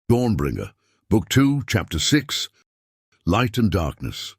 Dawnbringer, Book 2, Chapter 6, Light and Darkness.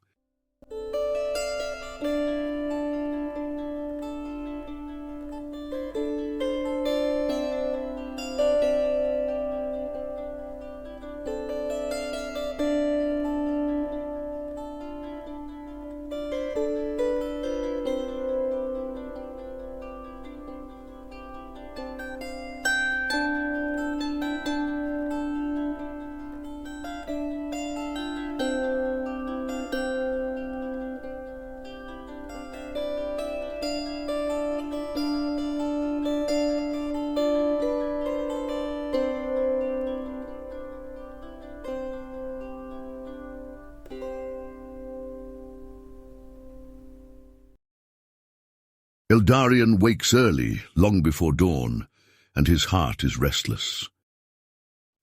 Eldarion wakes early, long before dawn, and his heart is restless.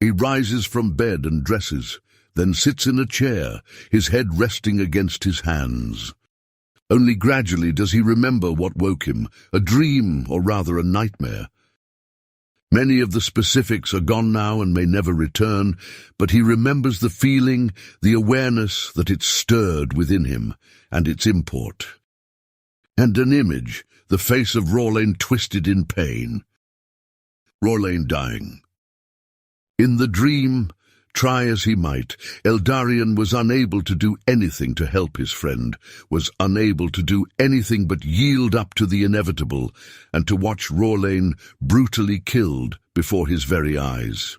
He rises from bed and dresses, then sits in a chair, his head resting against his hands. Only gradually does he remember what woke him, a dream, or rather a nightmare. Many of the specifics are gone now and may never return, but he remembers the feeling, the awareness that it stirred within him, and its import. And an image, the face of Rorlain twisted in pain. Rorlain dying. In the dream, try as he might, Eldarion was unable to do anything to help his friend, was unable to do anything but yield up to the inevitable, and to watch Rorlain brutally killed before his very eyes.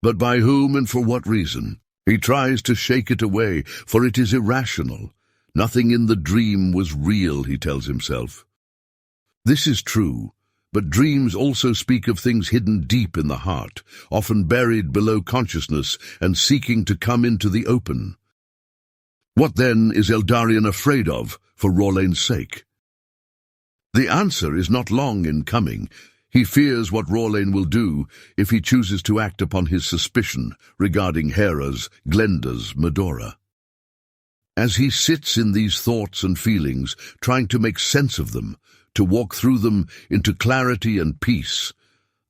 But by whom and for what reason? He tries to shake it away, for it is irrational. Nothing in the dream was real, he tells himself. This is true, but dreams also speak of things hidden deep in the heart, often buried below consciousness and seeking to come into the open. What then is Eldarion afraid of, for Rorlain's sake? The answer is not long in coming. He fears what Rorlain will do if he chooses to act upon his suspicion regarding Hera's, Glenda's, Medora. As he sits in these thoughts and feelings, trying to make sense of them, to walk through them into clarity and peace,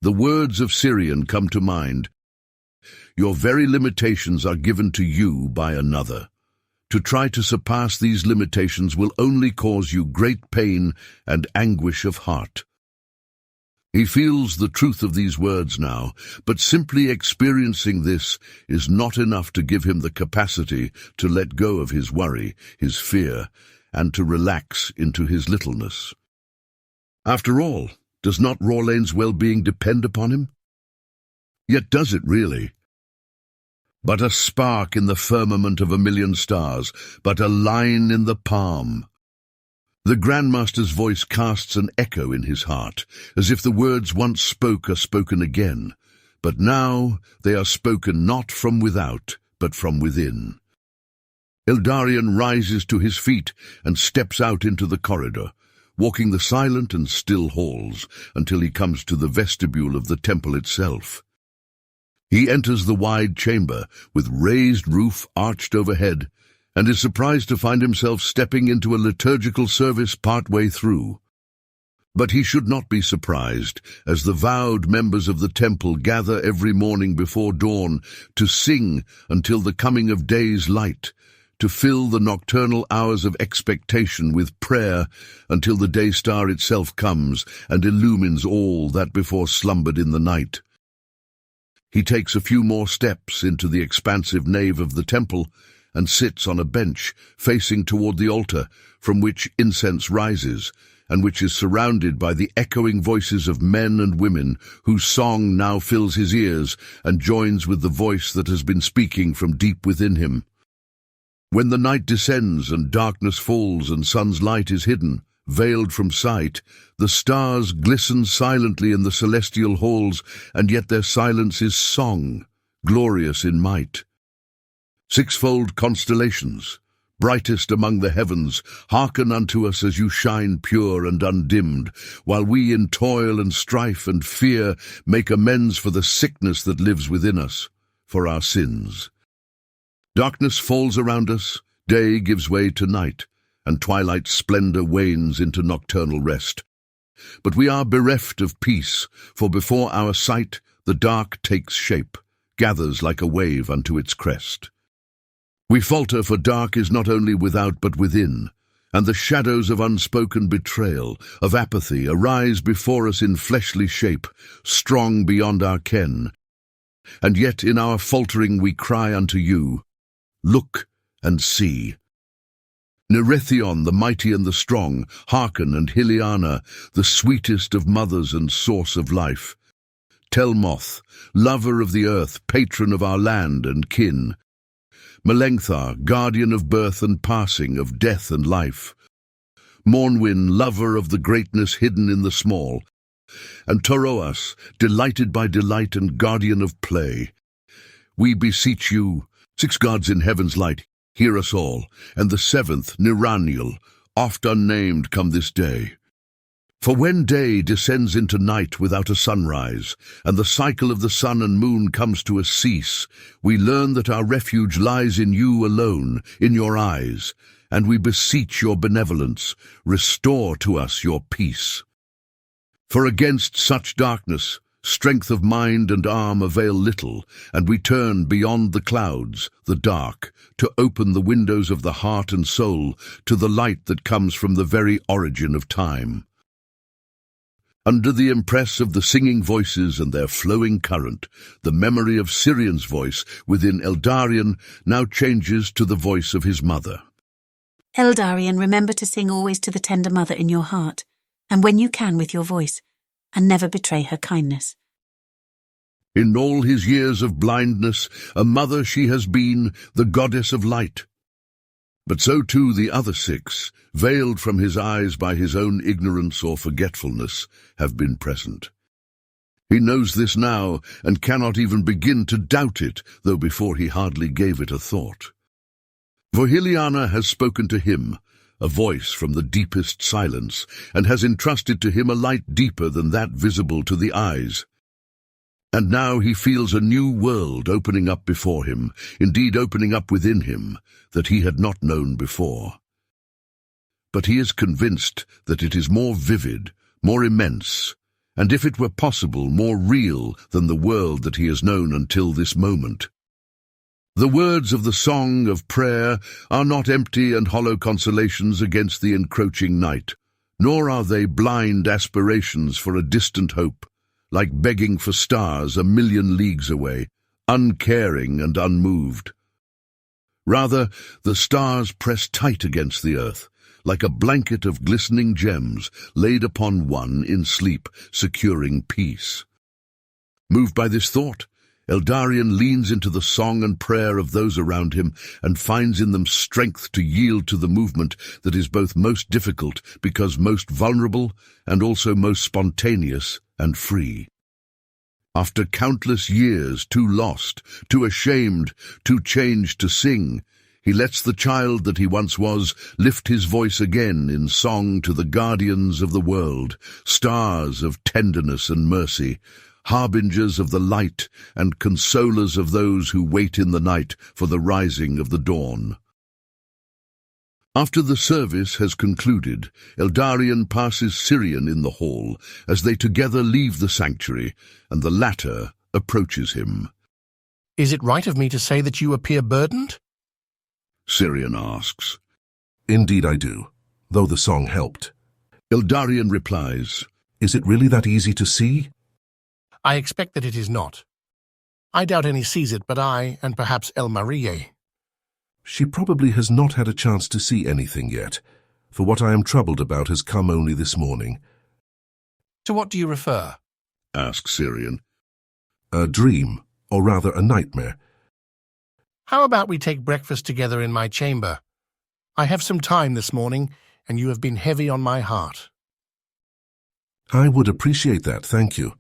the words of Syrian come to mind. Your very limitations are given to you by another. To try to surpass these limitations will only cause you great pain and anguish of heart. He feels the truth of these words now, but simply experiencing this is not enough to give him the capacity to let go of his worry, his fear, and to relax into his littleness. After all, does not Rorlain's well-being depend upon him? Yet does it really? But a spark in the firmament of a million stars, but a line in the palm. The Grandmaster's voice casts an echo in his heart, as if the words once spoke are spoken again, but now they are spoken not from without, but from within. Eldarion rises to his feet and steps out into the corridor, walking the silent and still halls until he comes to the vestibule of the temple itself. He enters the wide chamber with raised roof arched overhead, and is surprised to find himself stepping into a liturgical service partway through. But he should not be surprised, as the vowed members of the temple gather every morning before dawn to sing until the coming of day's light, to fill the nocturnal hours of expectation with prayer until the day star itself comes and illumines all that before slumbered in the night. He takes a few more steps into the expansive nave of the temple and sits on a bench facing toward the altar from which incense rises and which is surrounded by the echoing voices of men and women whose song now fills his ears and joins with the voice that has been speaking from deep within him. When the night descends and darkness falls and sun's light is hidden, veiled from sight, the stars glisten silently in the celestial halls, and yet their silence is song, glorious in might. Sixfold constellations, brightest among the heavens, hearken unto us as you shine pure and undimmed, while we in toil and strife and fear make amends for the sickness that lives within us, for our sins. Darkness falls around us, day gives way to night, and twilight's splendor wanes into nocturnal rest. But we are bereft of peace, for before our sight the dark takes shape, gathers like a wave unto its crest. We falter, for dark is not only without but within, and the shadows of unspoken betrayal, of apathy, arise before us in fleshly shape, strong beyond our ken. And yet in our faltering we cry unto you, look and see. Nerethion, the mighty and the strong, hearken, and Hiliana, the sweetest of mothers and source of life. Telmoth, lover of the earth, patron of our land and kin. Melengthar, guardian of birth and passing, of death and life. Mornwin, lover of the greatness hidden in the small. And Toroas, delighted by delight and guardian of play. We beseech you, 6 gods in heaven's light, hear us all, and the 7th, Niraniel, oft unnamed, come this day. For when day descends into night without a sunrise, and the cycle of the sun and moon comes to a cease, we learn that our refuge lies in you alone, in your eyes, and we beseech your benevolence, restore to us your peace. For against such darkness, strength of mind and arm avail little, and we turn beyond the clouds, the dark, to open the windows of the heart and soul to the light that comes from the very origin of time. Under the impress of the singing voices and their flowing current, the memory of Sirian's voice within Eldarion now changes to the voice of his mother. Eldarion, remember to sing always to the tender mother in your heart, and when you can with your voice, and never betray her kindness. In all his years of blindness, a mother she has been, the goddess of light. But so too the other 6, veiled from his eyes by his own ignorance or forgetfulness, have been present. He knows this now, and cannot even begin to doubt it, though before he hardly gave it a thought. For Hiliana has spoken to him, a voice from the deepest silence, and has entrusted to him a light deeper than that visible to the eyes. And now he feels a new world opening up before him, indeed opening up within him, that he had not known before. But he is convinced that it is more vivid, more immense, and if it were possible, more real than the world that he has known until this moment. The words of the song of prayer are not empty and hollow consolations against the encroaching night, nor are they blind aspirations for a distant hope, like begging for stars 1,000,000 leagues away, uncaring and unmoved. Rather, the stars press tight against the earth, like a blanket of glistening gems laid upon one in sleep, securing peace. Moved by this thought, Eldarion leans into the song and prayer of those around him and finds in them strength to yield to the movement that is both most difficult because most vulnerable and also most spontaneous and free. After countless years too lost, too ashamed, too changed to sing, he lets the child that he once was lift his voice again in song to the guardians of the world, stars of tenderness and mercy, harbingers of the light and consolers of those who wait in the night for the rising of the dawn. After the service has concluded, Eldarion passes Sirian in the hall as they together leave the sanctuary, and the latter approaches him. "Is it right of me to say that you appear burdened?" Sirian asks. "Indeed I do, though the song helped." Eldarion replies, "Is it really that easy to see?" "I expect that it is not. I doubt any sees it but I, and perhaps El Marie." "She probably has not had a chance to see anything yet, for what I am troubled about has come only this morning." "To what do you refer?" asks Sirian. "A dream, or rather a nightmare." "How about we take breakfast together in my chamber? I have some time this morning, and you have been heavy on my heart." "I would appreciate that, thank you,"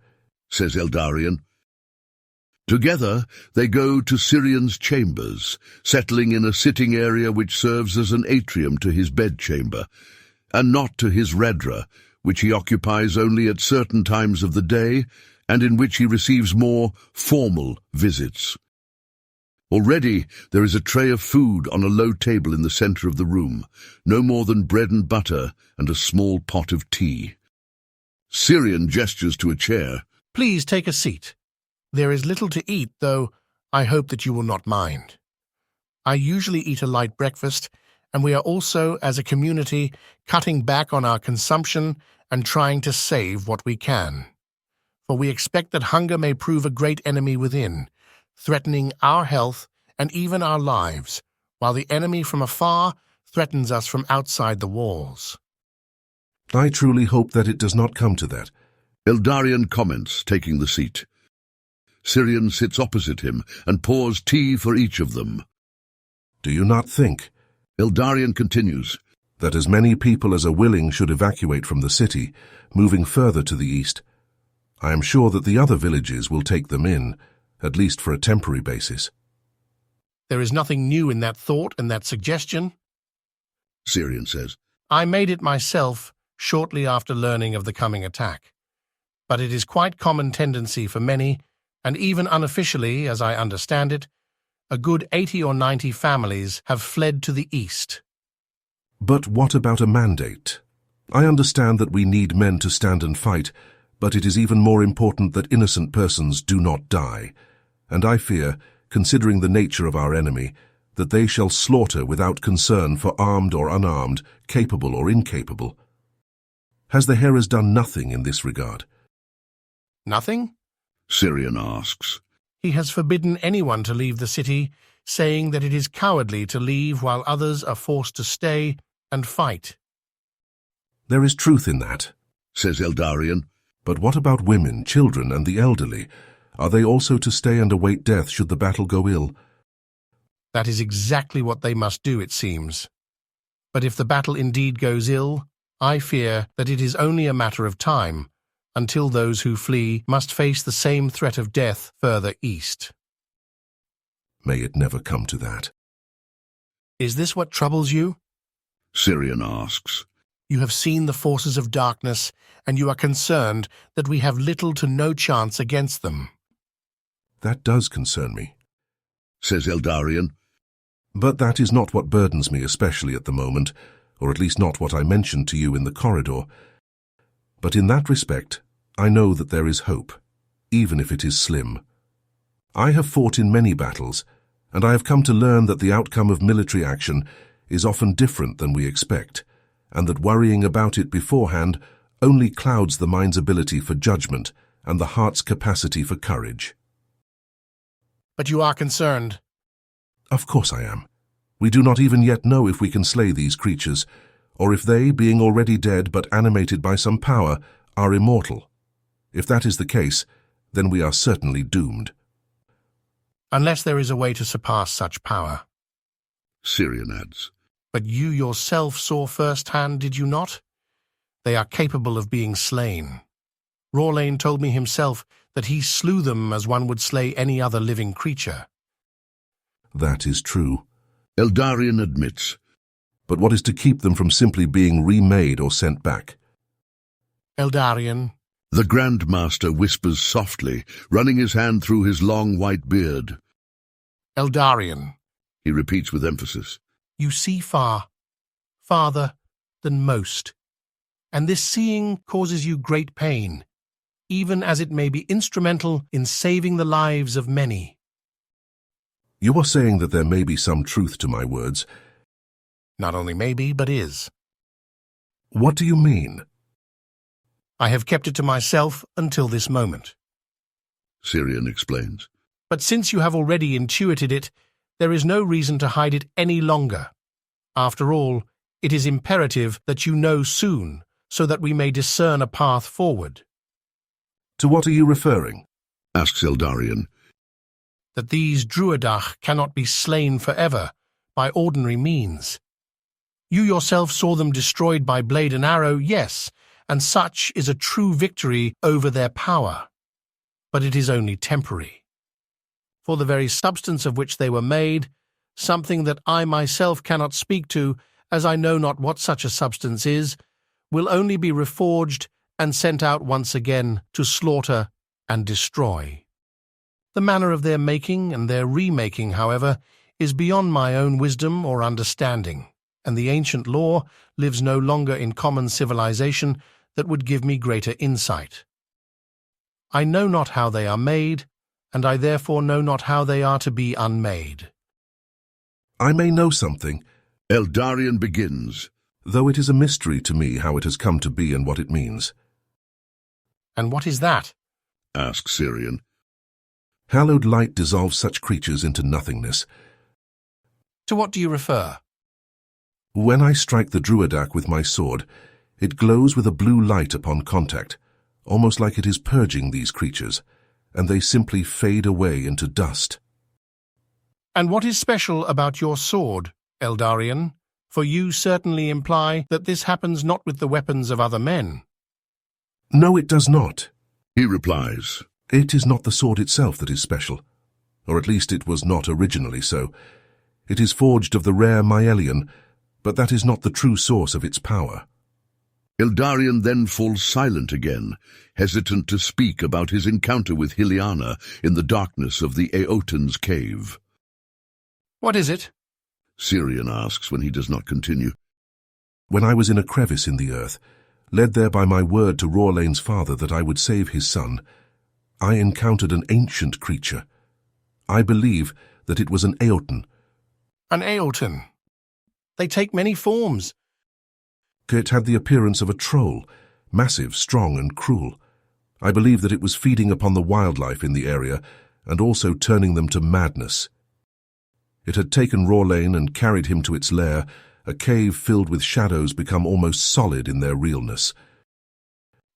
says Eldarion. Together they go to Sirian's chambers, settling in a sitting area which serves as an atrium to his bedchamber, and not to his redra, which he occupies only at certain times of the day, and in which he receives more formal visits. Already there is a tray of food on a low table in the center of the room, no more than bread and butter and a small pot of tea. Sirian gestures to a chair. "Please take a seat. There is little to eat, though I hope that you will not mind. I usually eat a light breakfast, and we are also, as a community, cutting back on our consumption and trying to save what we can. For we expect that hunger may prove a great enemy within, threatening our health and even our lives, while the enemy from afar threatens us from outside the walls. I truly hope that it does not come to that. Eldarion comments, taking the seat. Syrian sits opposite him and pours tea for each of them. Do you not think, Eldarion continues, that as many people as are willing should evacuate from the city, moving further to the east? I am sure that the other villages will take them in, at least for a temporary basis. There is nothing new in that thought and that suggestion. Syrian says. I made it myself shortly after learning of the coming attack. But it is quite common tendency for many, and even unofficially, as I understand it, a good 80 or 90 families have fled to the east. But what about a mandate? I understand that we need men to stand and fight, but it is even more important that innocent persons do not die. And I fear, considering the nature of our enemy, that they shall slaughter without concern for armed or unarmed, capable or incapable. Has the Heras done nothing in this regard? Nothing? Syrian asks. He has forbidden anyone to leave the city, saying that it is cowardly to leave while others are forced to stay and fight. There is truth in that, says Eldarion. But what about women, children, and the elderly? Are they also to stay and await death should the battle go ill? That is exactly what they must do, it seems. But if the battle indeed goes ill, I fear that it is only a matter of time, until those who flee must face the same threat of death further east. May it never come to that. Is this what troubles you? Syrian asks. You have seen the forces of darkness, and you are concerned that we have little to no chance against them. That does concern me, says Eldarion. But that is not what burdens me especially at the moment, or at least not what I mentioned to you in the corridor. But in that respect, I know that there is hope, even if it is slim. I have fought in many battles, and I have come to learn that the outcome of military action is often different than we expect, and that worrying about it beforehand only clouds the mind's ability for judgment and the heart's capacity for courage. But you are concerned. Of course I am. We do not even yet know if we can slay these creatures, or if they, being already dead but animated by some power, are immortal. If that is the case, then we are certainly doomed. Unless there is a way to surpass such power. Syrian adds. But you yourself saw firsthand, did you not? They are capable of being slain. Rawlane told me himself that he slew them as one would slay any other living creature. That is true. Eldarion admits. But what is to keep them from simply being remade or sent back? Eldarion. The Grand Master whispers softly, running his hand through his long white beard. Eldarion. He repeats with emphasis. You see far, farther than most, and this seeing causes you great pain, even as it may be instrumental in saving the lives of many. You are saying that there may be some truth to my words. Not only maybe, but is. What do you mean? I have kept it to myself until this moment. Syrian explains. But since you have already intuited it, there is no reason to hide it any longer. After all, it is imperative that you know soon, so that we may discern a path forward. To what are you referring? Asks Eldarion. That these Druidach cannot be slain forever by ordinary means. You yourself saw them destroyed by blade and arrow, yes, and such is a true victory over their power. But it is only temporary. For the very substance of which they were made, something that I myself cannot speak to, as I know not what such a substance is, will only be reforged and sent out once again to slaughter and destroy. The manner of their making and their remaking, however, is beyond my own wisdom or understanding, and the ancient law lives no longer in common civilization that would give me greater insight. I know not how they are made, and I therefore know not how they are to be unmade. I may know something, Eldarion begins. though it is a mystery to me how it has come to be and what it means. And what is that? Asks Syrian. Hallowed light dissolves such creatures into nothingness. To what do you refer? When I strike the druidak with my sword, it glows with a blue light upon contact, almost like it is purging these creatures, and they simply fade away into dust. And what is special about your sword, Eldarion? For you certainly imply that this happens not with the weapons of other men. No, it does not. He replies. It is not the sword itself that is special, or at least it was not originally so. It is forged of the rare myelion, but that is not the true source of its power. Eldarion then falls silent again, hesitant to speak about his encounter with Hyliana in the darkness of the Aotan's cave. What is it? Syrian asks when he does not continue. When I was in a crevice in the earth, led there by my word to Rorlane's father that I would save his son, I encountered an ancient creature. I believe that it was an Aotan. An Aotan. They take many forms. It had the appearance of a troll, massive, strong, and cruel. I believe that it was feeding upon the wildlife in the area and also turning them to madness. It had taken Rorlane and carried him to its lair, a cave filled with shadows become almost solid in their realness.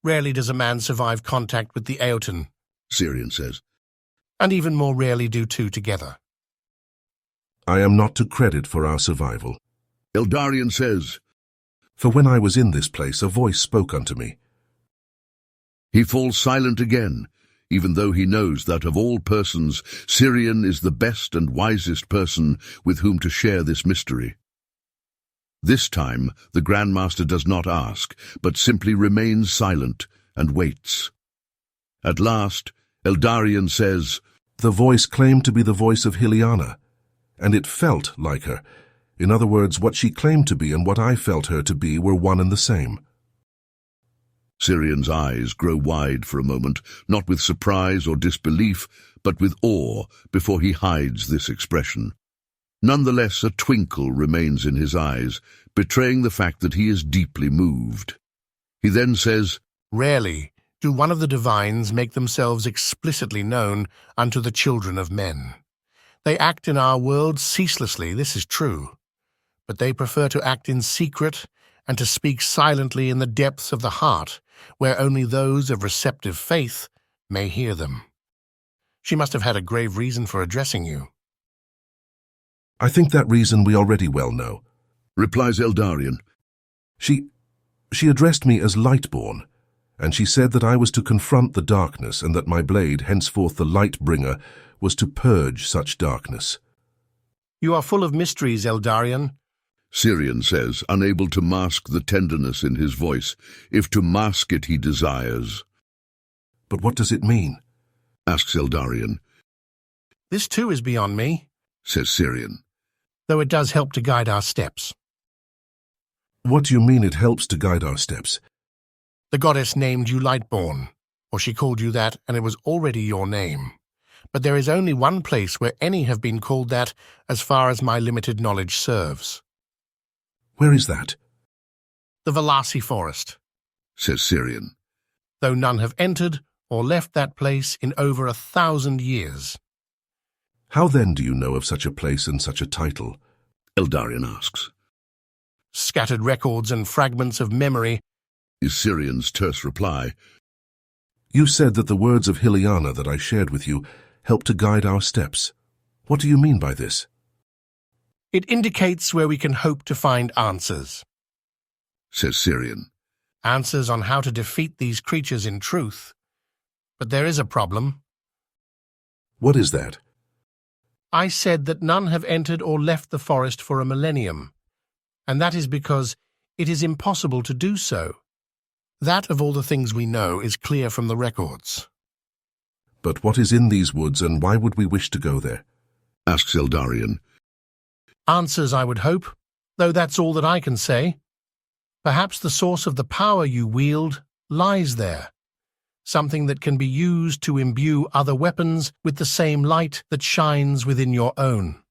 Rarely does a man survive contact with the Aotan, Syrian says. and even more rarely do two together. I am not to credit for our survival. Eldarion says. For when I was in this place, a voice spoke unto me. He falls silent again, even though he knows that of all persons, Syrian is the best and wisest person with whom to share this mystery. This time, the Grandmaster does not ask, but simply remains silent and waits. At last, Eldarion says, The voice claimed to be the voice of Hyliana, and it felt like her. In other words, what she claimed to be and what I felt her to be were one and the same. Syrian's eyes grow wide for a moment, not with surprise or disbelief, but with awe before he hides this expression. Nonetheless, a twinkle remains in his eyes, betraying the fact that he is deeply moved. He then says, Rarely do one of the divines make themselves explicitly known unto the children of men. They act in our world ceaselessly, this is true, but they prefer to act in secret and to speak silently in the depths of the heart, where only those of receptive faith may hear them. She must have had a grave reason for addressing you. I think that reason we already well know. replies Eldarion. She addressed me as Lightborn, and she said that I was to confront the darkness and that my blade, henceforth the Lightbringer, was to purge such darkness. You are full of mysteries, Eldarion. Syrian says, unable to mask the tenderness in his voice, if to mask it he desires. But what does it mean? Asks Eldarion. This too is beyond me, Says Syrian. though it does help to guide our steps. What do you mean it helps to guide our steps? The goddess named you Lightborn, or she called you that, and it was already your name. But there is only one place where any have been called that, as far as my limited knowledge serves. Where is that? The Velasi Forest, Says Syrian. though none have entered or left that place in over 1,000 years. How then do you know of such a place and such a title? Eldarion asks. Scattered records and fragments of memory. Is Syrian's terse reply. You said that the words of Hyliana that I shared with you help to guide our steps. What do you mean by this? It indicates where we can hope to find answers. Says Syrian. Answers on how to defeat these creatures in truth. But there is a problem. What is that? I said that none have entered or left the forest for a millennium, and that is because it is impossible to do so. That, of all the things we know, is clear from the records. But what is in these woods, and why would we wish to go there? Asks Eldarion. Answers, I would hope, though that's all that I can say. Perhaps the source of the power you wield lies there. something that can be used to imbue other weapons with the same light that shines within your own.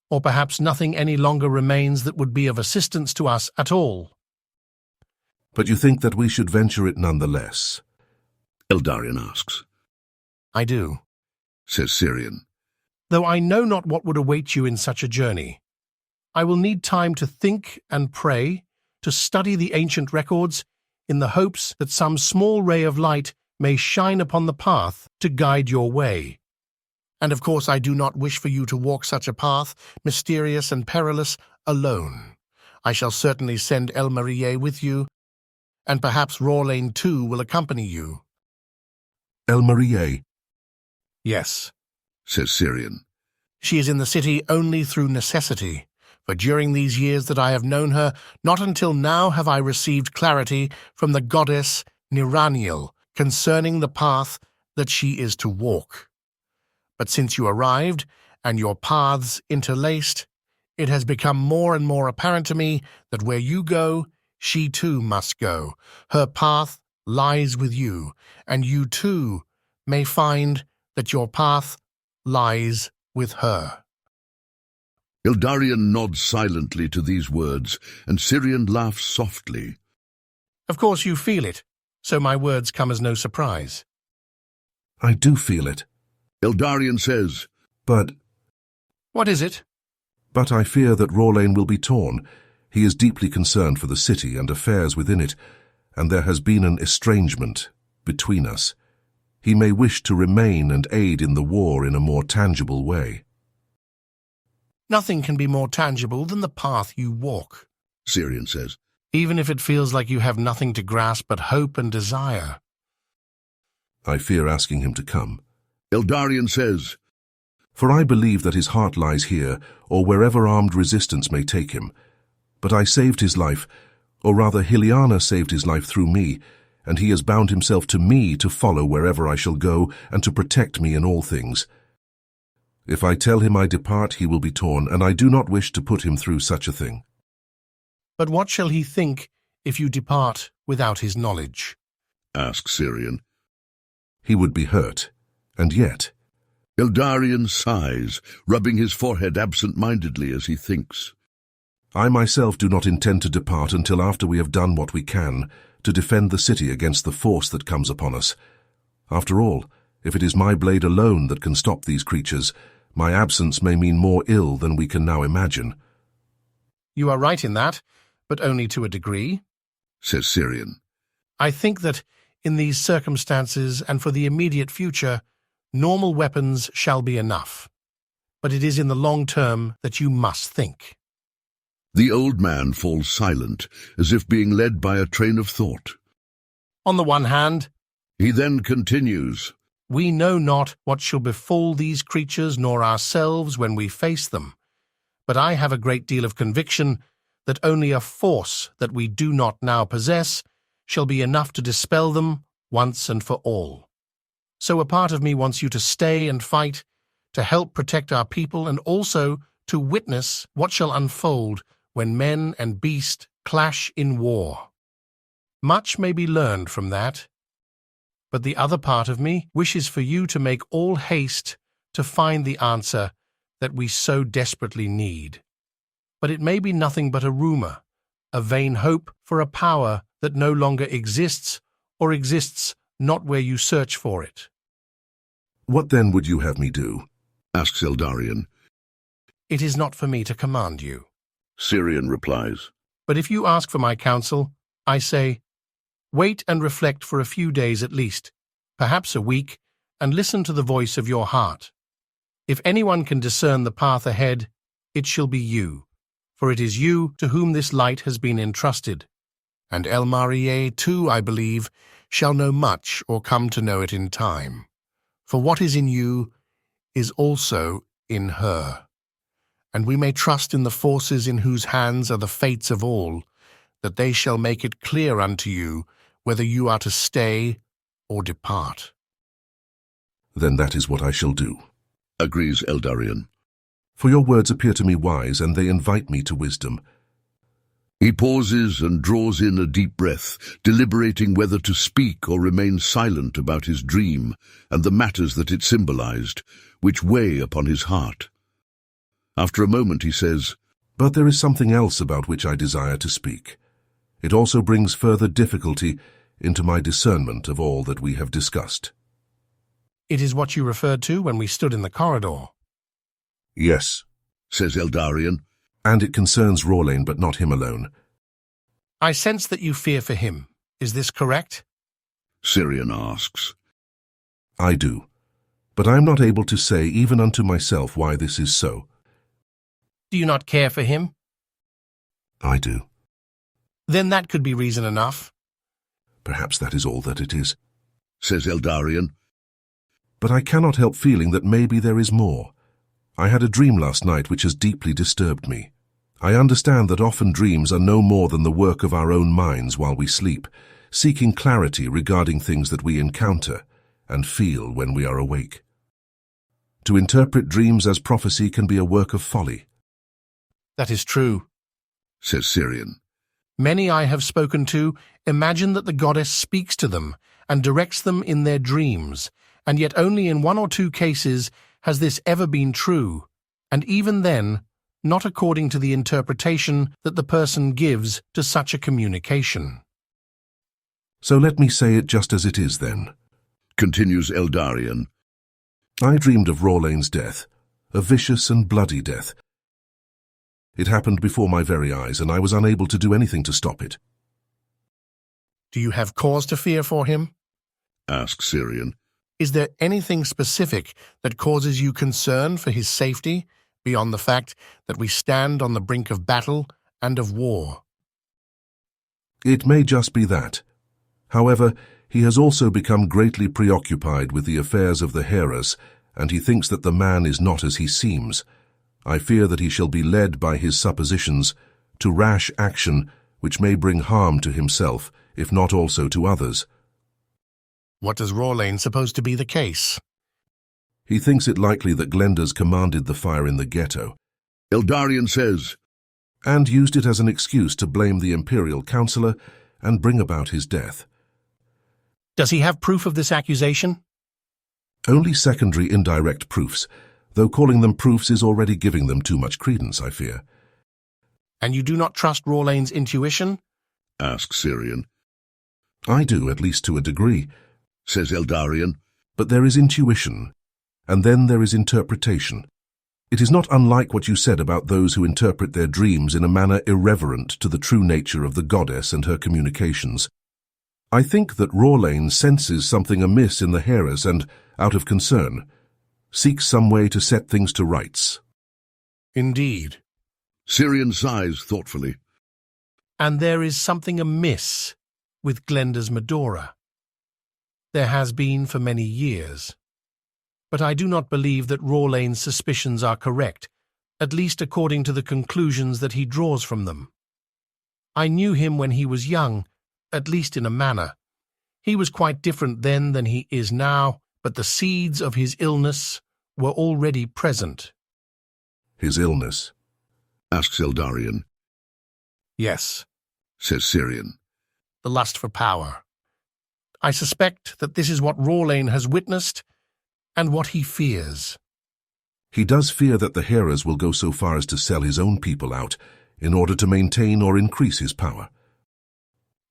Or perhaps nothing any longer remains that would be of assistance to us at all. But you think that we should venture it nonetheless? Eldarion asks. I do, Says Syrian. though I know not what would await you in such a journey. I will need time to think and pray, to study the ancient records, in the hopes that some small ray of light may shine upon the path to guide your way. And of course I do not wish for you to walk such a path, mysterious and perilous, alone. I shall certainly send Elmarie with you, and perhaps Rawlane too will accompany you. Elmarie? Yes, Says Syrian. she is in the city only through necessity, for during these years that I have known her, not until now have I received clarity from the goddess Niraniel concerning the path that she is to walk. But since you arrived, and your paths interlaced, it has become more and more apparent to me that where you go, she too must go. Her path lies with you, and you too may find that your path lies with her. Eldarion nods silently to these words, and Syrian laughs softly. Of course you feel it, so my words come as no surprise. I do feel it. Eldarion says, But What is it? I fear that Rawlane will be torn. He is deeply concerned for the city and affairs within it, and there has been an estrangement between us. He may wish to remain and aid in the war in a more tangible way. Nothing can be more tangible than the path you walk, Syrian says. even if it feels like you have nothing to grasp but hope and desire. I fear asking him to come. Eldarion says, For I believe that his heart lies here, or wherever armed resistance may take him. But I saved his life, or rather Hyliana saved his life through me, and he has bound himself to me to follow wherever I shall go and to protect me in all things. If I tell him I depart, he will be torn, and I do not wish to put him through such a thing. But what shall he think if you depart without his knowledge? asks Syrian. He would be hurt, and yet... Eldarion sighs, rubbing his forehead absent-mindedly as he thinks. I myself do not intend to depart until after we have done what we can to defend the city against the force that comes upon us. After all, if it is my blade alone that can stop these creatures, my absence may mean more ill than we can now imagine. You are right in that, but only to a degree. Says Syrian. I think that, in these circumstances and for the immediate future, normal weapons shall be enough. But it is in the long term that you must think. The old man falls silent, as if being led by a train of thought. On the one hand, He then continues, we know not what shall befall these creatures nor ourselves when we face them, but I have a great deal of conviction that only a force that we do not now possess shall be enough to dispel them once and for all. So a part of me wants you to stay and fight, to help protect our people, and also to witness what shall unfold when men and beast clash in war. Much may be learned from that, but the other part of me wishes for you to make all haste to find the answer that we so desperately need. But it may be nothing but a rumor, a vain hope for a power that no longer exists or exists not where you search for it. What then would you have me do? asks Eldarion. It is not for me to command you. Syrian replies, But if you ask for my counsel, I say, wait and reflect for a few days at least, perhaps a week, and listen to the voice of your heart. If anyone can discern the path ahead, it shall be you, for it is you to whom this light has been entrusted. And Elmarie, too, I believe, shall know much or come to know it in time. For what is in you is also in her. And we may trust in the forces in whose hands are the fates of all, that they shall make it clear unto you whether you are to stay or depart. Then that is what I shall do. agrees Eldarion. For your words appear to me wise, and they invite me to wisdom. He pauses and draws in a deep breath, deliberating whether to speak or remain silent about his dream and the matters that it symbolized, which weigh upon his heart. After a moment he says, "But there is something else about which I desire to speak. It also brings further difficulty into my discernment of all that we have discussed." It is what you referred to when we stood in the corridor. "Yes," says Eldarion. "and it concerns Rawlane, but not him alone." I sense that you fear for him. Is this correct? Syrian asks. "I do, but I am not able to say even unto myself why this is so." Do you not care for him? "I do." Then that could be reason enough. "Perhaps that is all that it is. Says Eldarion. But I cannot help feeling that maybe there is more. I had a dream last night which has deeply disturbed me. I understand that often dreams are no more than the work of our own minds while we sleep, seeking clarity regarding things that we encounter and feel when we are awake. To interpret dreams as prophecy can be a work of folly. That is true. Says Syrian. Many I have spoken to imagine that the goddess speaks to them and directs them in their dreams, and yet only in 1 or 2 cases has this ever been true, and even then, not according to the interpretation that the person gives to such a communication. So let me say it just as it is then. Continues Eldarion. I dreamed of Rawlane's death, a vicious and bloody death. It happened before my very eyes, and I was unable to do anything to stop it. Do you have cause to fear for him? Asks Syrian. Is there anything specific that causes you concern for his safety, beyond the fact that we stand on the brink of battle and of war? It may just be that. However, he has also become greatly preoccupied with the affairs of the Heras, and he thinks that the man is not as he seems. I fear that he shall be led by his suppositions to rash action which may bring harm to himself, if not also to others. What does Rawlane suppose to be the case? He thinks it likely that Glenda's commanded the fire in the ghetto, Eldarion says, and used it as an excuse to blame the Imperial Councillor and bring about his death. Does he have proof of this accusation? Only secondary indirect proofs, though calling them proofs is already giving them too much credence, I fear. And you do not trust Rawlane's intuition? Asks Syrian. I do, at least to a degree. Says Eldarion. But there is intuition, and then there is interpretation. It is not unlike what you said about those who interpret their dreams in a manner irreverent to the true nature of the goddess and her communications. I think that Rawlane senses something amiss in the Heras and, out of concern, seeks some way to set things to rights. Indeed. Syrian sighs thoughtfully. And there is something amiss with Glenda's Medora. There has been for many years. But I do not believe that Rawlane's suspicions are correct, at least according to the conclusions that he draws from them. I knew him when he was young, at least in a manner. He was quite different then than he is now, but the seeds of his illness were already present. His illness? Asks Eldarion. Yes. Says Syrian. The lust for power. I suspect that this is what Rawlane has witnessed and what he fears. He does fear that the Heras will go so far as to sell his own people out in order to maintain or increase his power.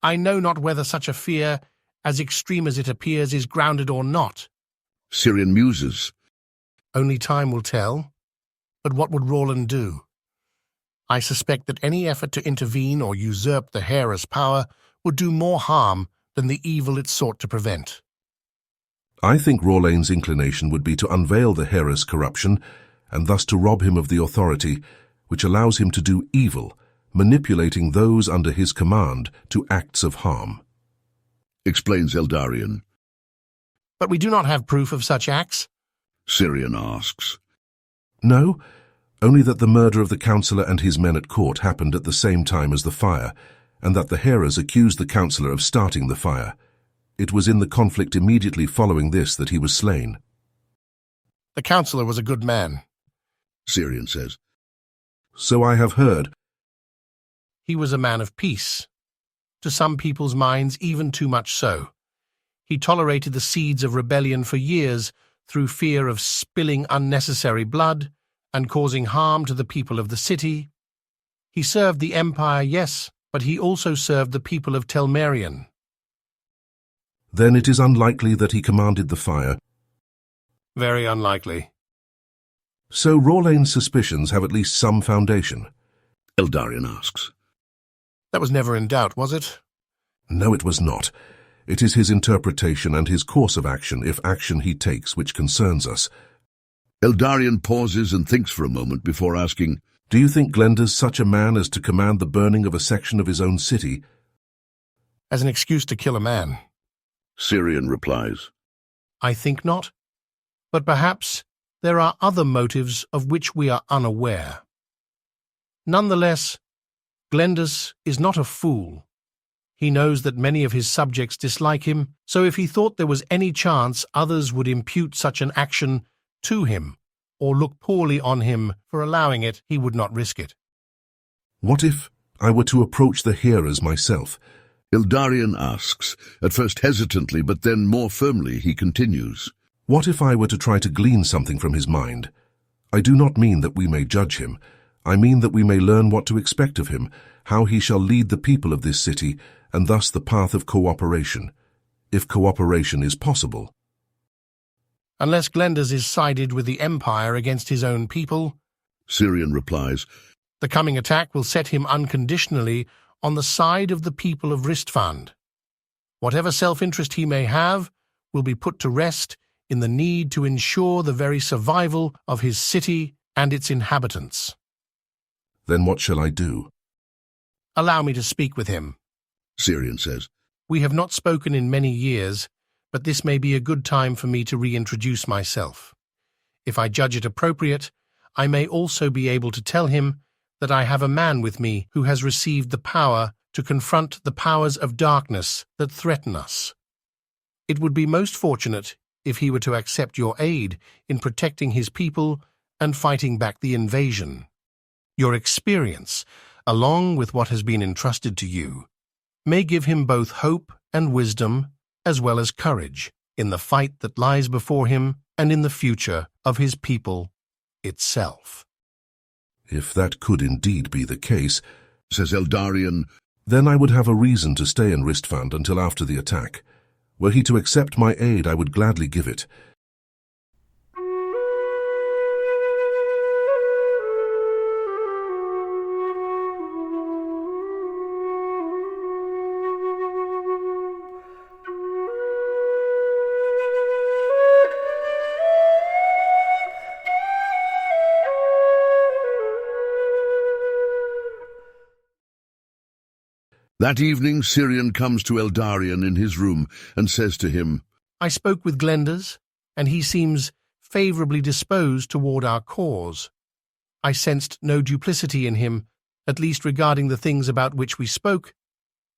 I know not whether such a fear, as extreme as it appears, is grounded or not. Syrian muses. Only time will tell. But what would Rawlane do? I suspect that any effort to intervene or usurp the Heras' power would do more harm than the evil it sought to prevent. I think Rawlane's inclination would be to unveil the Heras' corruption and thus to rob him of the authority which allows him to do evil, manipulating those under his command to acts of harm. Explains Eldarion. But we do not have proof of such acts. Syrian asks. No, only that the murder of the councillor and his men at court happened at the same time as the fire, and that the Heras accused the councillor of starting the fire. It was in the conflict immediately following this that he was slain. The councillor was a good man. Syrian says. So I have heard. He was a man of peace. To some people's minds, even too much so. He tolerated the seeds of rebellion for years through fear of spilling unnecessary blood and causing harm to the people of the city. He served the empire, yes, but he also served the people of Telmerian. Then it is unlikely that he commanded the fire. Very unlikely. So Rorlane's suspicions have at least some foundation. Eldarion asks. That was never in doubt, was it? No, it was not. It is his interpretation and his course of action, if action he takes, which concerns us. Eldarion pauses and thinks for a moment before asking, Do you think Glenda's such a man as to command the burning of a section of his own city? As an excuse to kill a man. Syrian replies. I think not. But perhaps there are other motives of which we are unaware. Nonetheless, Glendus is not a fool. He knows that many of his subjects dislike him, so if he thought there was any chance others would impute such an action to him, or look poorly on him for allowing it, he would not risk it. What if I were to approach the hearers myself? Eldarion asks, at first hesitantly, but then more firmly he continues. What if I were to try to glean something from his mind? I do not mean that we may judge him. I mean that we may learn what to expect of him, how he shall lead the people of this city, and thus the path of cooperation, if cooperation is possible. Unless Glendus is sided with the Empire against his own people, Syrian replies, the coming attack will set him unconditionally on the side of the people of Ristfand. Whatever self-interest he may have will be put to rest in the need to ensure the very survival of his city and its inhabitants. Then what shall I do? Allow me to speak with him. Syrian says. We have not spoken in many years, but this may be a good time for me to reintroduce myself. If I judge it appropriate, I may also be able to tell him that I have a man with me who has received the power to confront the powers of darkness that threaten us. It would be most fortunate if he were to accept your aid in protecting his people and fighting back the invasion. Your experience, along with what has been entrusted to you, may give him both hope and wisdom, as well as courage, in the fight that lies before him and in the future of his people itself. If that could indeed be the case, Says Eldarion, then I would have a reason to stay in Ristfand until after the attack. Were he to accept my aid, I would gladly give it. That evening Syrian comes to Eldarion in his room and says to him, I spoke with Glendus, and he seems favourably disposed toward our cause. I sensed no duplicity in him, at least regarding the things about which we spoke.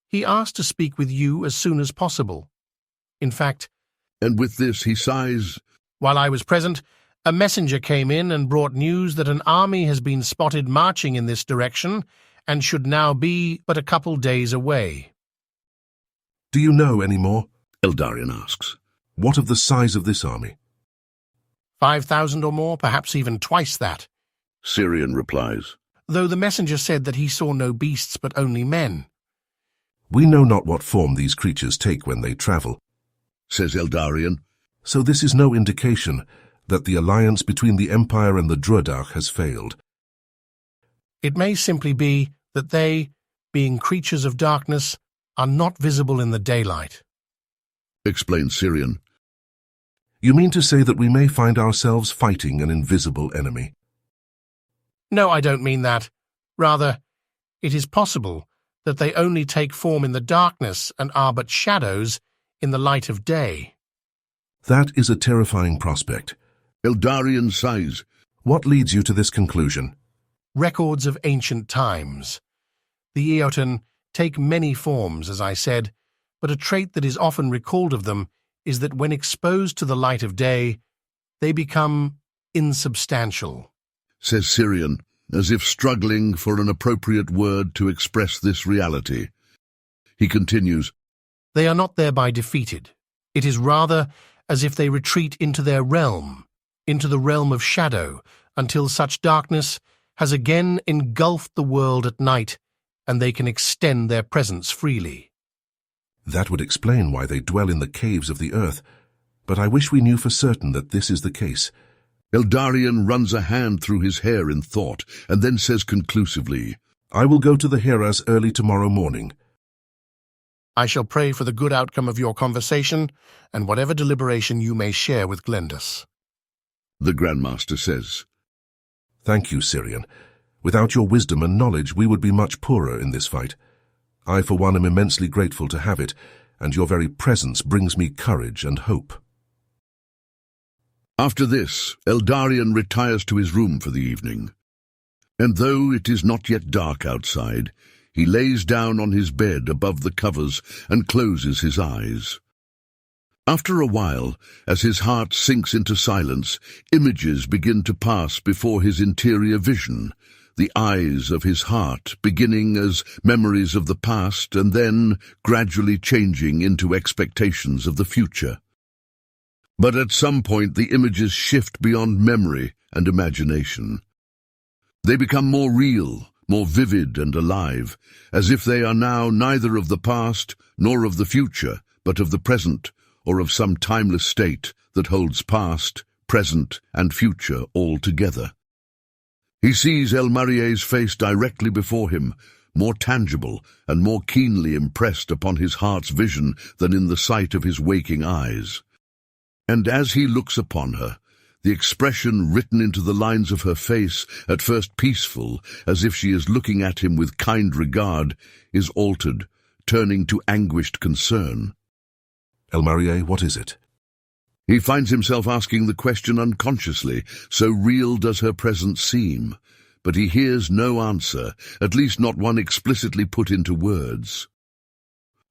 He asked to speak with you as soon as possible. In fact, and with this he sighs, while I was present, a messenger came in and brought news that an army has been spotted marching in this direction and should now be but a couple days away. Do you know any more? Eldarion asks. What of the size of this army? 5,000 or more, perhaps even twice that. Syrian replies. Though the messenger said that he saw no beasts but only men. We know not what form these creatures take when they travel. Says Eldarion. So this is no indication that the alliance between the Empire and the Druidach has failed. It may simply be that they, being creatures of darkness, are not visible in the daylight. Explains Syrian. You mean to say that we may find ourselves fighting an invisible enemy? No, I don't mean that. Rather, it is possible that they only take form in the darkness and are but shadows in the light of day. That is a terrifying prospect. Eldarion sighs. What leads you to this conclusion? Records of ancient times. The Eoten take many forms, as I said, but a trait that is often recalled of them is that when exposed to the light of day, they become insubstantial. Says Syrian. as if struggling for an appropriate word to express this reality. He continues, They are not thereby defeated. It is rather as if they retreat into their realm, into the realm of shadow, until such darkness has again engulfed the world at night, and they can extend their presence freely. That would explain why they dwell in the caves of the earth, but I wish we knew for certain that this is the case. Eldarion runs a hand through his hair in thought, and then says conclusively, I will go to the Heras early tomorrow morning. I shall pray for the good outcome of your conversation, and whatever deliberation you may share with Glendus. The Grandmaster says. Thank you, Syrian. Without your wisdom and knowledge, we would be much poorer in this fight. I, for one, am immensely grateful to have it, and your very presence brings me courage and hope. After this, Eldarion retires to his room for the evening. And though it is not yet dark outside, he lays down on his bed above the covers and closes his eyes. After a while, as his heart sinks into silence, images begin to pass before his interior vision, the eyes of his heart beginning as memories of the past and then gradually changing into expectations of the future. But at some point the images shift beyond memory and imagination. They become more real, more vivid and alive, as if they are now neither of the past nor of the future, but of the present, or of some timeless state that holds past, present, and future all together. He sees Elmarier's face directly before him, more tangible and more keenly impressed upon his heart's vision than in the sight of his waking eyes. And as he looks upon her, the expression written into the lines of her face, at first peaceful, as if she is looking at him with kind regard, is altered, turning to anguished concern. Elmarier, what is it? He finds himself asking the question unconsciously, so real does her presence seem, but he hears no answer, at least not one explicitly put into words.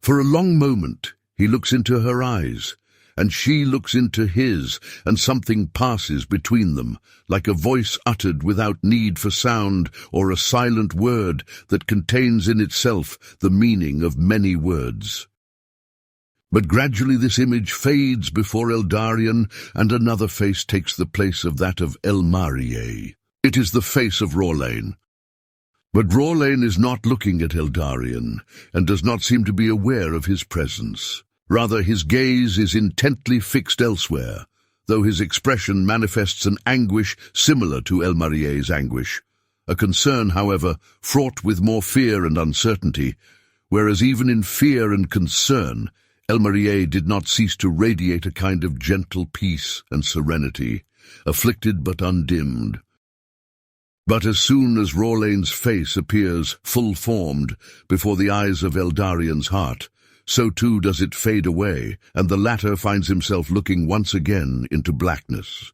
For a long moment he looks into her eyes, and she looks into his, and something passes between them, like a voice uttered without need for sound, or a silent word that contains in itself the meaning of many words. But gradually this image fades before Eldarion, and another face takes the place of that of Elmarier. It is the face of Rorlain. But Rorlain is not looking at Eldarion, and does not seem to be aware of his presence. Rather, his gaze is intently fixed elsewhere, though his expression manifests an anguish similar to Elmarier's anguish, a concern, however, fraught with more fear and uncertainty, whereas even in fear and concern, Elmarier did not cease to radiate a kind of gentle peace and serenity, afflicted but undimmed. But as soon as Rorlain's face appears full-formed before the eyes of Eldarion's heart, so too does it fade away, and the latter finds himself looking once again into blackness.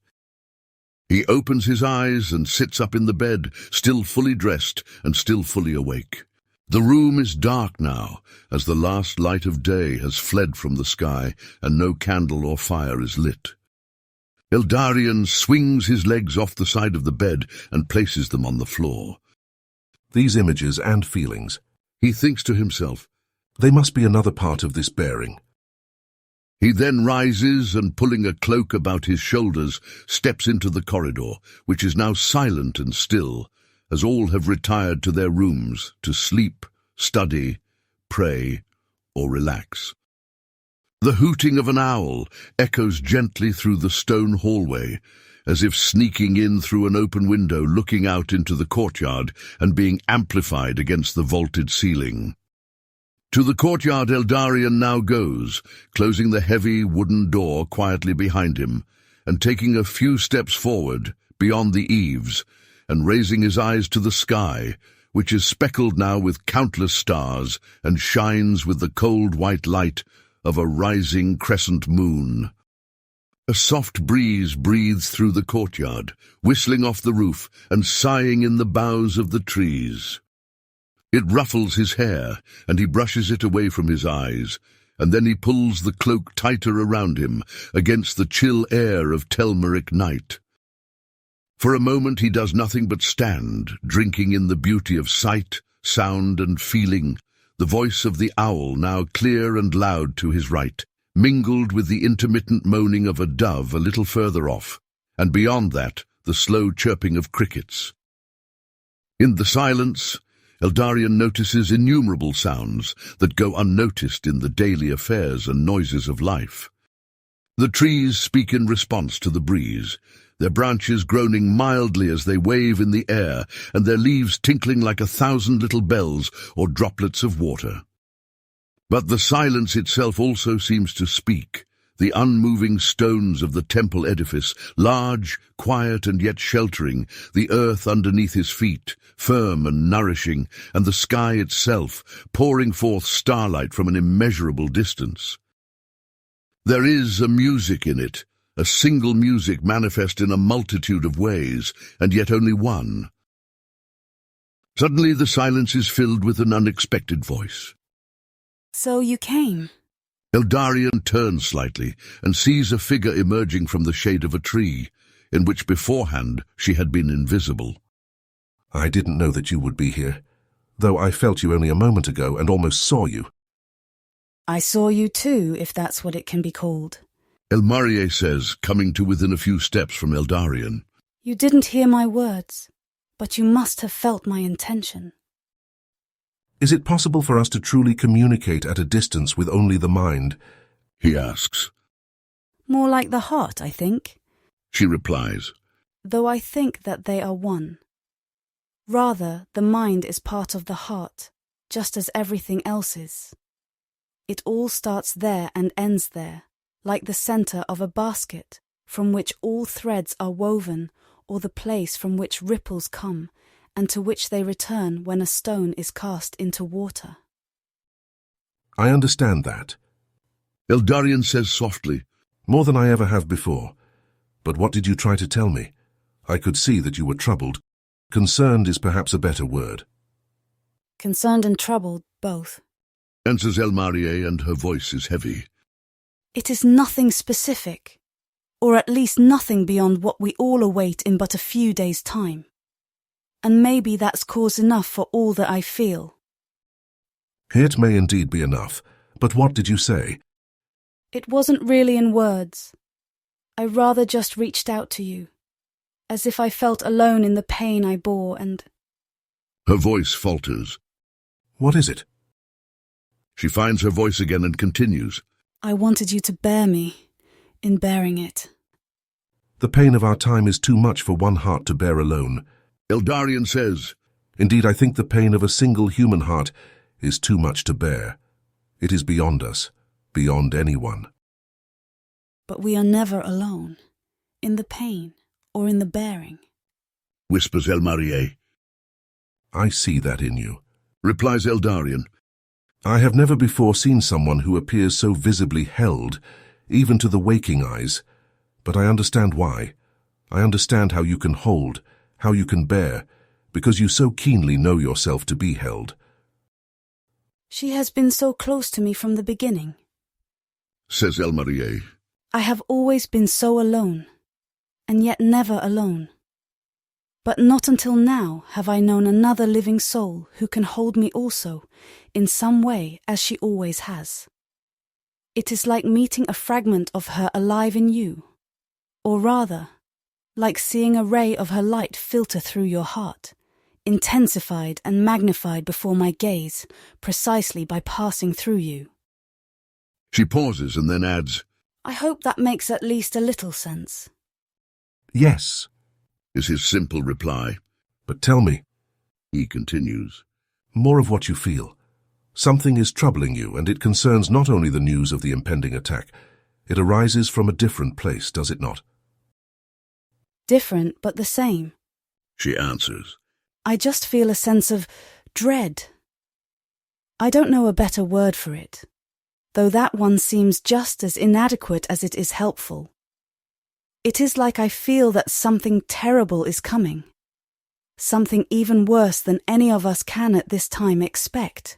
He opens his eyes and sits up in the bed, still fully dressed and still fully awake. The room is dark now, as the last light of day has fled from the sky, and no candle or fire is lit. Eldarion swings his legs off the side of the bed and places them on the floor. These images and feelings, He thinks to himself, they must be another part of this bearing. He then rises and, pulling a cloak about his shoulders, steps into the corridor, which is now silent and still, as all have retired to their rooms to sleep, study, pray, or relax. The hooting of an owl echoes gently through the stone hallway, as if sneaking in through an open window looking out into the courtyard and being amplified against the vaulted ceiling. To the courtyard Eldarion now goes, closing the heavy wooden door quietly behind him, and taking a few steps forward, beyond the eaves, and raising his eyes to the sky, which is speckled now with countless stars, and shines with the cold white light of a rising crescent moon. A soft breeze breathes through the courtyard, whistling off the roof and sighing in the boughs of the trees. It ruffles his hair, and he brushes it away from his eyes, and then he pulls the cloak tighter around him, against the chill air of Telmeric night. For a moment he does nothing but stand, drinking in the beauty of sight, sound and feeling, the voice of the owl now clear and loud to his right, mingled with the intermittent moaning of a dove a little further off, and beyond that, the slow chirping of crickets. In the silence, Eldarion notices innumerable sounds that go unnoticed in the daily affairs and noises of life. The trees speak in response to the breeze, their branches groaning mildly as they wave in the air, and their leaves tinkling like 1,000 little bells or droplets of water. But the silence itself also seems to speak. The unmoving stones of the temple edifice, large, quiet and yet sheltering, the earth underneath his feet, firm and nourishing, and the sky itself, pouring forth starlight from an immeasurable distance. There is a music in it, a single music manifest in a multitude of ways, and yet only one. Suddenly the silence is filled with an unexpected voice. So you came? Eldarion turns slightly and sees a figure emerging from the shade of a tree, in which beforehand she had been invisible. I didn't know that you would be here, though I felt you only a moment ago and almost saw you. I saw you too, if that's what it can be called. Elmarié says, coming to within a few steps from Eldarion. You didn't hear my words, but you must have felt my intention. Is it possible for us to truly communicate at a distance with only the mind? He asks. More like the heart, I think. She replies. Though I think that they are one. Rather, the mind is part of the heart, just as everything else is. It all starts there and ends there, like the center of a basket, from which all threads are woven, or the place from which ripples come, and to which they return when a stone is cast into water. I understand that. Eldarion says softly. More than I ever have before. But what did you try to tell me? I could see that you were troubled. Concerned is perhaps a better word. Concerned and troubled, both. Answers Elmarié, and her voice is heavy. It is nothing specific, or at least nothing beyond what we all await in but a few days' time. And maybe that's cause enough for all that I feel. It may indeed be enough, but what did you say? It wasn't really in words. I rather just reached out to you, as if I felt alone in the pain I bore and... Her voice falters. What is it? She finds her voice again and continues. I wanted you to bear me, in bearing it. The pain of our time is too much for one heart to bear alone. Eldarion says. Indeed, I think the pain of a single human heart is too much to bear. It is beyond us, beyond anyone. But we are never alone, in the pain or in the bearing. Whispers Elmarié. I see that in you. Replies Eldarion. I have never before seen someone who appears so visibly held, even to the waking eyes. But I understand why. I understand how you can hold, how you can bear, because you so keenly know yourself to be held. She has been so close to me from the beginning. Says Elmarié. I have always been so alone, and yet never alone. But not until now have I known another living soul who can hold me also, in some way, as she always has. It is like meeting a fragment of her alive in you, or rather, like seeing a ray of her light filter through your heart, intensified and magnified before my gaze, precisely by passing through you. She pauses and then adds, I hope that makes at least a little sense. Yes, is his simple reply. but tell me, He continues. more of what you feel. Something is troubling you, and it concerns not only the news of the impending attack. It arises from a different place, does it not? Different, but the same. She answers. I just feel a sense of dread. I don't know a better word for it, though that one seems just as inadequate as it is helpful. It is like I feel that something terrible is coming, something even worse than any of us can at this time expect.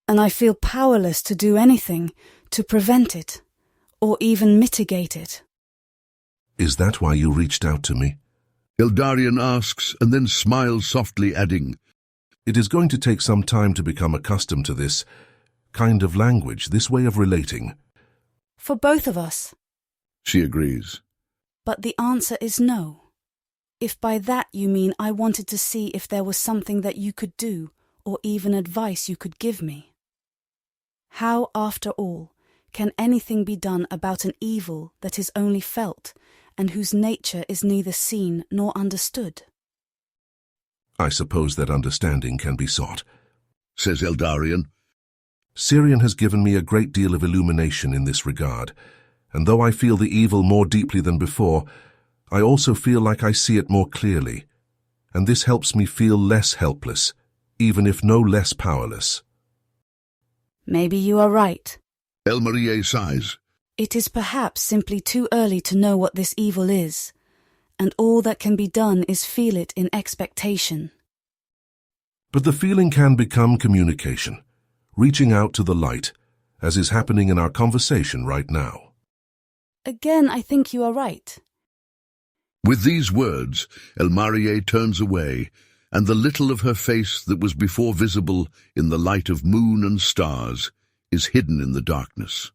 And I feel powerless to do anything to prevent it, or even mitigate it. Is that why you reached out to me? Eldarion asks and then smiles softly, adding, It is going to take some time to become accustomed to this kind of language, this way of relating. For both of us. She agrees. But the answer is no. If by that you mean I wanted to see if there was something that you could do, or even advice you could give me. How, after all, can anything be done about an evil that is only felt, and whose nature is neither seen nor understood? I suppose that understanding can be sought, says Eldarion. Syrian has given me a great deal of illumination in this regard, and though I feel the evil more deeply than before, I also feel like I see it more clearly, and this helps me feel less helpless, even if no less powerless. Maybe you are right. Elmarie sighs. It is perhaps simply too early to know what this evil is, and all that can be done is feel it in expectation. But the feeling can become communication, reaching out to the light, as is happening in our conversation right now. Again, I think you are right. With these words, Elmarie turns away, and the little of her face that was before visible in the light of moon and stars is hidden in the darkness.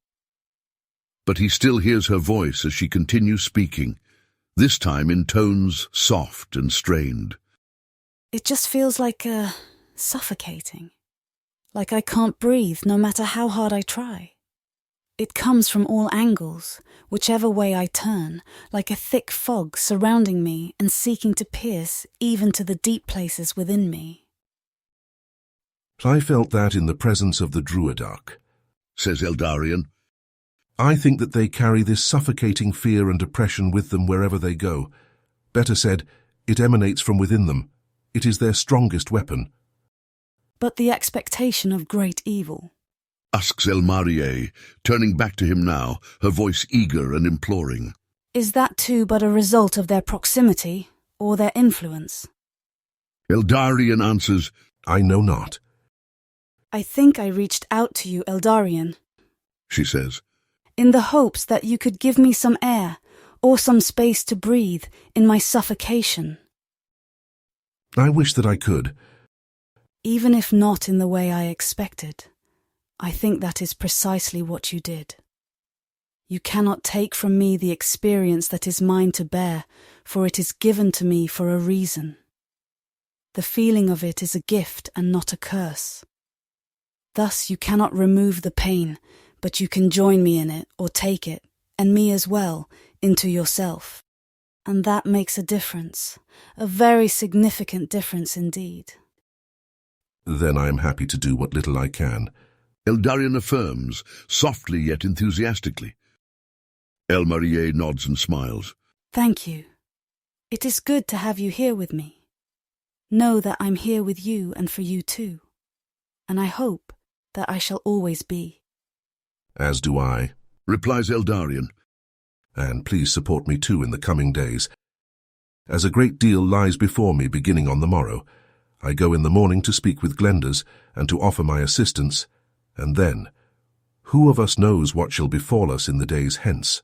But he still hears her voice as she continues speaking, this time in tones soft and strained. It just feels like, suffocating. Like I can't breathe no matter how hard I try. It comes from all angles, whichever way I turn, like a thick fog surrounding me and seeking to pierce even to the deep places within me. I felt that in the presence of the Druidarch, says Eldarion. I think that they carry this suffocating fear and oppression with them wherever they go. Better said, it emanates from within them. It is their strongest weapon. But the expectation of great evil, asks Elmarie, turning back to him now, her voice eager and imploring. Is that too but a result of their proximity or their influence? Eldarion answers, I know not. I think I reached out to you, Eldarion, she says, in the hopes that you could give me some air or some space to breathe in my suffocation. I wish that I could. Even if not in the way I expected, I think that is precisely what you did. You cannot take from me the experience that is mine to bear, for it is given to me for a reason. The feeling of it is a gift and not a curse. Thus you cannot remove the pain, but you can join me in it or take it, and me as well, into yourself. And that makes a difference, a very significant difference indeed. Then I am happy to do what little I can. Eldarion affirms, softly yet enthusiastically. Elmarie nods and smiles. Thank you. It is good to have you here with me. Know that I'm here with you and for you too. And I hope that I shall always be. As do I, replies Eldarion. And please support me too in the coming days. As a great deal lies before me beginning on the morrow, I go in the morning to speak with Glenders and to offer my assistance, and then, who of us knows what shall befall us in the days hence?